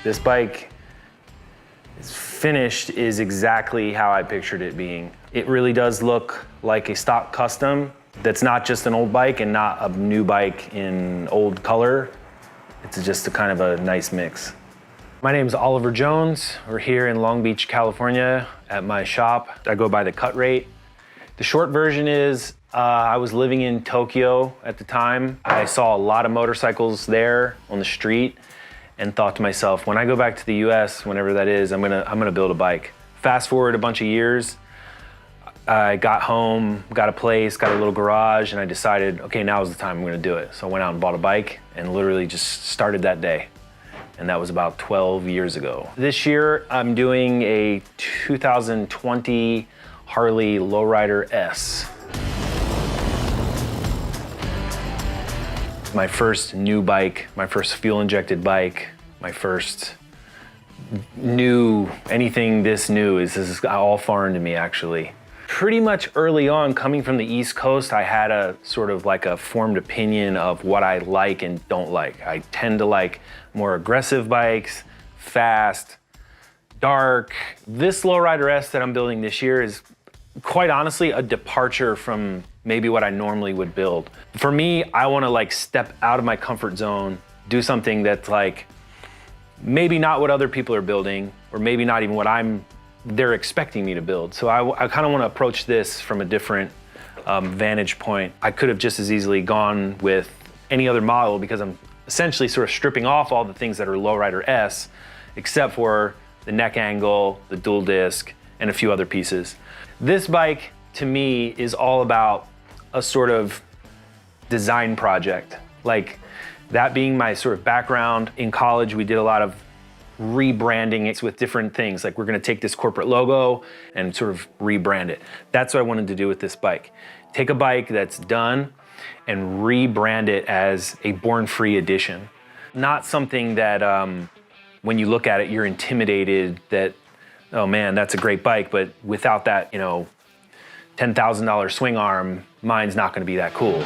This bike finished is exactly how I pictured it being. It really does look like a stock custom that's not just an old bike and not a new bike in old color. It's just a kind of a nice mix. My name's Oliver Jones. We're here in Long Beach, California at my shop. I go by the Cutrate. The short version is I was living in Tokyo at the time. I saw a lot of motorcycles there on the street and thought to myself, when I go back to the US, whenever that is, I'm gonna build a bike. Fast forward a bunch of years, I got home, got a place, got a little garage, and I decided, okay, now's the time I'm gonna do it. So I went out and bought a bike and literally just started that day. And that was about 12 years ago. This year, I'm doing a 2020 Harley Lowrider S. My first new bike, my first fuel-injected bike, my first new, anything this new this is all foreign to me, actually. Pretty much early on, coming from the East Coast, I had a sort of like a formed opinion of what I like and don't like. I tend to like more aggressive bikes, fast, dark. This Lowrider S that I'm building this year is quite honestly a departure from maybe what I normally would build. For me, I want to like step out of my comfort zone, do something that's like maybe not what other people are building, or maybe not even what they're expecting me to build. So I kind of want to approach this from a different vantage point. I could have just as easily gone with any other model because I'm essentially sort of stripping off all the things that are Lowrider S, except for the neck angle, the dual disc, and a few other pieces. This bike, to me, is all about a sort of design project. Like that being my sort of background. In college, we did a lot of rebranding it with different things. Like we're gonna take this corporate logo and sort of rebrand it. That's what I wanted to do with this bike. Take a bike that's done and rebrand it as a Born Free edition. Not something that when you look at it, you're intimidated that, oh man, that's a great bike, but without that, $10,000 swing arm, mine's not gonna be that cool.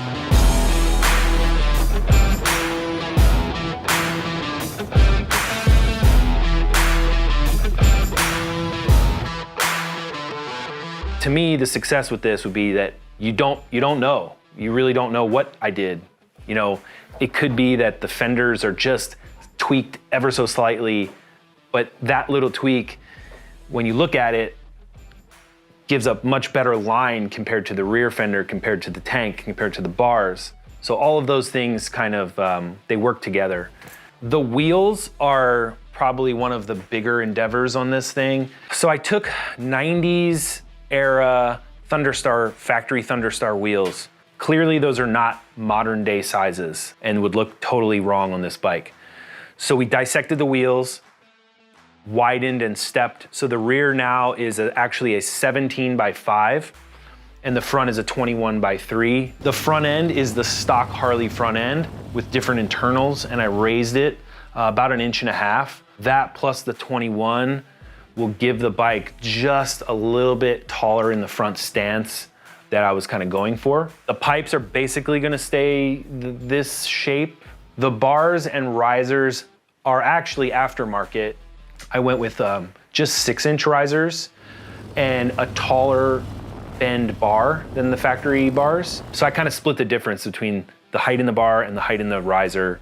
To me, the success with this would be that you don't know. You really don't know what I did. It could be that the fenders are just tweaked ever so slightly, but that little tweak, when you look at it, gives a much better line compared to the rear fender, compared to the tank, compared to the bars. So all of those things kind of, they work together. The wheels are probably one of the bigger endeavors on this thing. So I took 90s era Thunderstar, factory Thunderstar wheels. Clearly those are not modern day sizes and would look totally wrong on this bike. So we dissected the wheels, widened and stepped. So the rear now is actually a 17x5 and the front is a 21x3. The front end is the stock Harley front end with different internals, and I raised it about 1.5 inches. That plus the 21 will give the bike just a little bit taller in the front stance that I was kind of going for. The pipes are basically gonna stay this shape. The bars and risers are actually aftermarket. I went with just 6-inch risers and a taller bend bar than the factory bars. So I kind of split the difference between the height in the bar and the height in the riser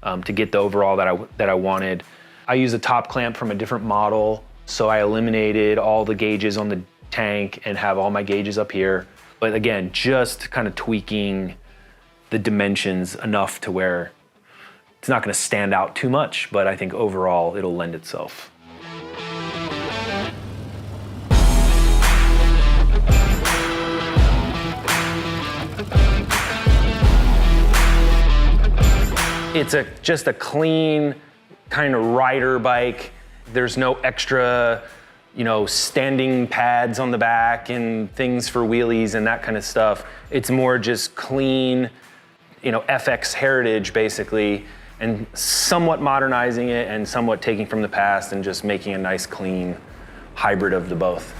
to get the overall that I wanted. I used a top clamp from a different model, so I eliminated all the gauges on the tank and have all my gauges up here. But again, just kind of tweaking the dimensions enough to where it's not gonna stand out too much, but I think overall it'll lend itself. It's just a clean kind of rider bike. There's no extra, standing pads on the back and things for wheelies and that kind of stuff. It's more just clean, FX heritage basically, and somewhat modernizing it and somewhat taking from the past and just making a nice clean hybrid of the both.